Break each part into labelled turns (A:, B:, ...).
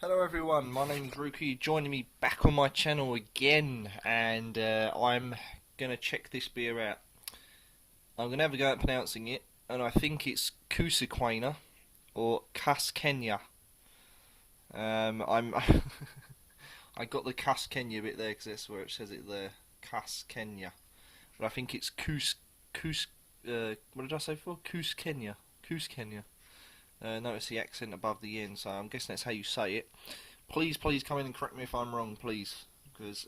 A: Hello everyone, my name's Ruki, joining me back on my channel again, and I'm going to check this beer out. I'm going to have a go at pronouncing it, and I think it's Cusquena, or Cusquena. I'm I got the Cusquena bit there because that's where it says it there, Cusquena. But I think it's what did I say before? Cusquena. Cusquena. Notice the accent above the N, so I'm guessing that's how you say it. Please come in and correct me if I'm wrong, please, because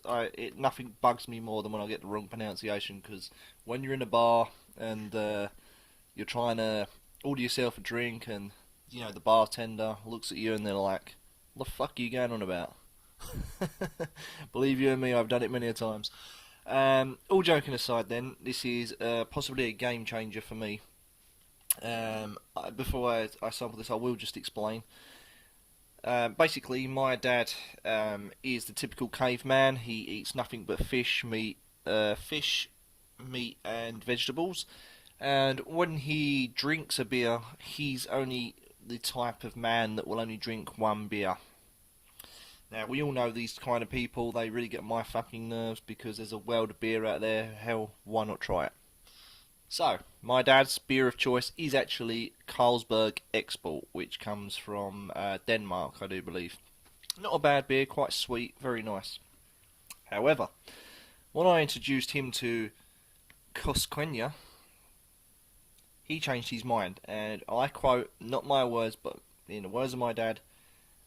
A: nothing bugs me more than when I get the wrong pronunciation. Because when you're in a bar and you're trying to order yourself a drink, and the bartender looks at you and they're like, "What the fuck are you going on about?" Believe you and me, I've done it many a times. All joking aside, then this is possibly a game changer for me. Before I sample this, I will just explain. Basically, my dad is the typical caveman. He eats nothing but fish, meat, and vegetables. And when he drinks a beer, he's only the type of man that will only drink one beer. Now, we all know these kind of people, they really get my fucking nerves because there's a world of beer out there. Hell, why not try it? So, my dad's beer of choice is actually Carlsberg Export, which comes from Denmark, I do believe. Not a bad beer, quite sweet, very nice. However, when I introduced him to Cusquena, he changed his mind, and I quote, not my words, but in the words of my dad,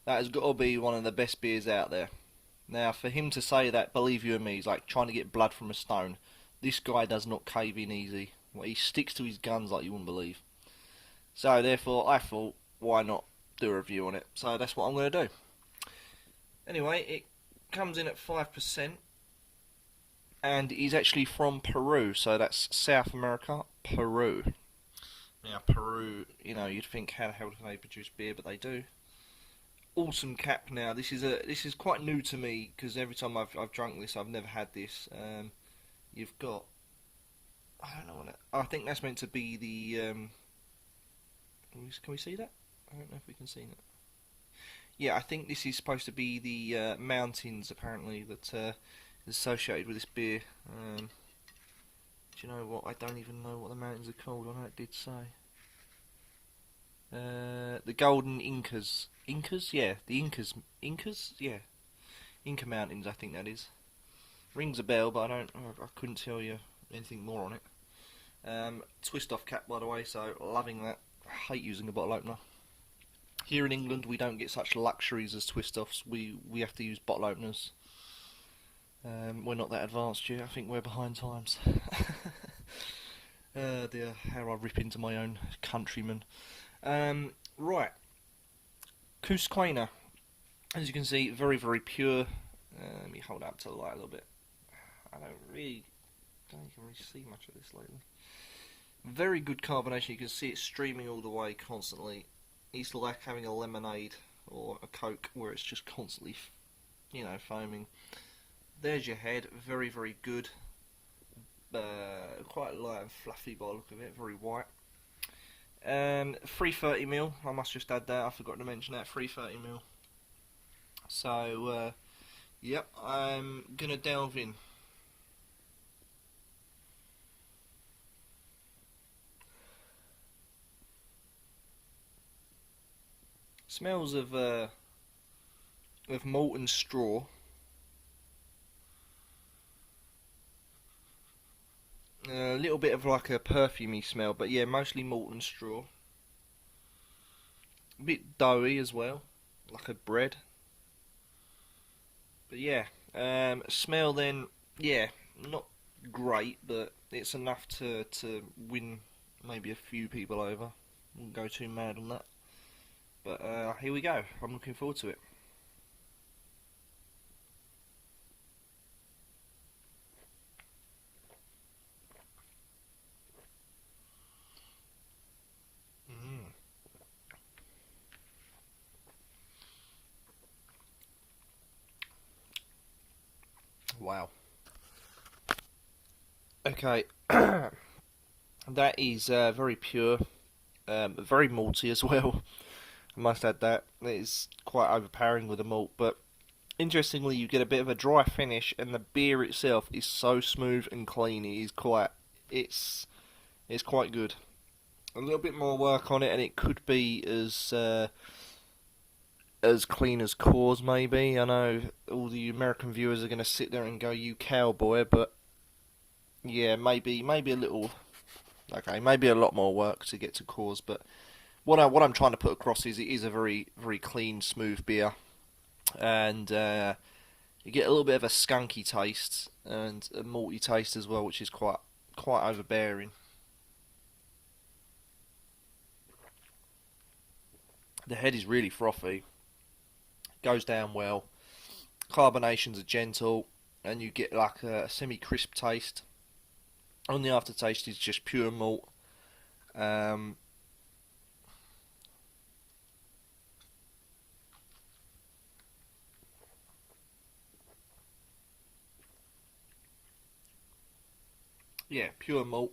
A: that has got to be one of the best beers out there. Now, for him to say that, believe you and me, he's like trying to get blood from a stone. This guy does not cave in easy. Well, he sticks to his guns like you wouldn't believe. So, therefore, I thought, why not do a review on it? So, that's what I'm going to do. Anyway, it comes in at 5%, and he's actually from Peru, so that's South America, Peru. Now, Peru, you'd think, how the hell do they produce beer, but they do. Awesome cap. Now, this is quite new to me, because every time I've drunk this, I've never had this. You've got, I don't know what I think that's meant to be the. Can we see that? I don't know if we can see that. Yeah, I think this is supposed to be the mountains apparently that is associated with this beer. Do you know what? I don't even know what the mountains are called. I know it did say. The Golden Incas. Incas? Yeah, the Incas. Incas? Yeah. Inca Mountains, I think that is. Rings a bell, but I couldn't tell you anything more on it. Twist off cap, by the way, so loving that. I hate using a bottle opener. Here in England, we don't get such luxuries as twist offs. We have to use bottle openers. We're not that advanced yet. I think we're behind times. Dear, how I rip into my own countrymen. Right. Cusquena. As you can see, very, very pure. Let me hold up to the light a little bit. I don't even really see much of this lately. Very good carbonation. You can see it streaming all the way constantly. It's like having a lemonade or a Coke where it's just constantly, foaming. There's your head. Very, very good. Quite light and fluffy by the look of it. Very white. 330ml. I must just add that. I forgot to mention that. 330ml. So, yep. I'm gonna delve in. Smells of malt and straw. A little bit of like a perfumey smell, but yeah, mostly malt and straw. A bit doughy as well, like a bread. But yeah, smell then, yeah, not great, but it's enough to win maybe a few people over. Wouldn't go too mad on that. But here we go. I'm looking forward to it. Wow. Okay, that is very pure, very malty as well. I must add that. It's quite overpowering with the malt, but interestingly, you get a bit of a dry finish, and the beer itself is so smooth and clean. It's it's quite good. A little bit more work on it, and it could be as clean as Coors. Maybe I know all the American viewers are going to sit there and go, "You cowboy," but yeah, maybe a little. Okay, maybe a lot more work to get to Coors, but what I'm trying to put across is it is a very clean, smooth beer, and you get a little bit of a skunky taste and a malty taste as well, which is quite overbearing. The head is really frothy, goes down well. Carbonations are gentle, and you get like a semi-crisp taste. On the aftertaste is just pure malt. Um, yeah, pure malt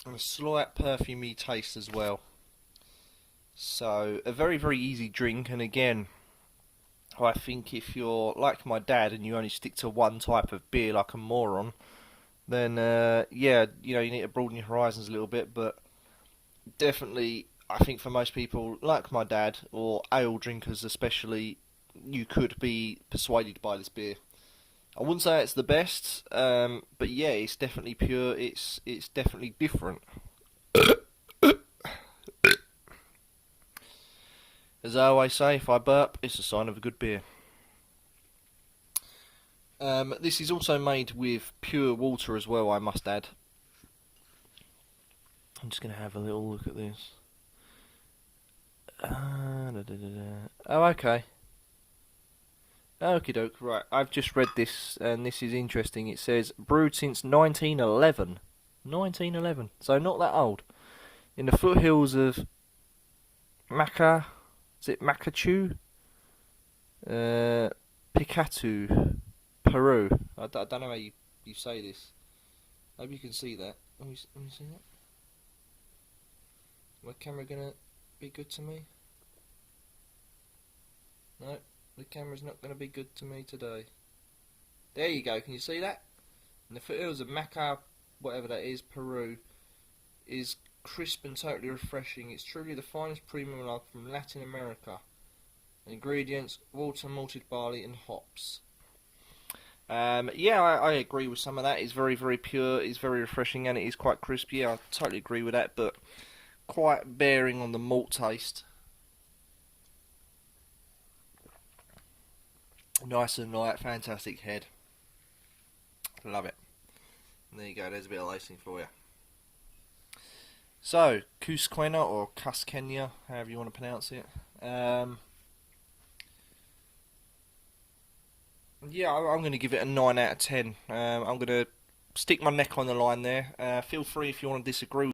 A: and a slight perfumey taste as well. So a very easy drink, and again, I think if you're like my dad and you only stick to one type of beer like a moron, then yeah, you need to broaden your horizons a little bit. But definitely, I think for most people like my dad or ale drinkers especially, you could be persuaded by this beer. I wouldn't say it's the best, but yeah, it's definitely pure. It's definitely different. As I always say, if I burp, it's a sign of a good beer. This is also made with pure water as well, I must add. I'm just going to have a little look at this. Oh, okay. Okie doke, right. I've just read this, and this is interesting. It says, brewed since 1911. 1911, so not that old. In the foothills of Maca... Is it Macachu? Picatu, Peru. I don't know how you say this. Maybe you can see that. Let me see that. My camera gonna be good to me? No, the camera's not gonna be good to me today. There you go. Can you see that? And the foothills of Maca, whatever that is, Peru, is crisp and totally refreshing. It's truly the finest premium lager from Latin America. Ingredients: water, malted barley, and hops. Yeah, I agree with some of that. It's very pure. It's very refreshing, and it is quite crisp. Yeah, I totally agree with that. But quite bearing on the malt taste. Nice and light, fantastic head. Love it. And there you go. There's a bit of lacing for you. So, Cusquena or Cusquena, however you want to pronounce it. Yeah, I'm going to give it a 9 out of 10. I'm going to stick my neck on the line there. Feel free if you want to disagree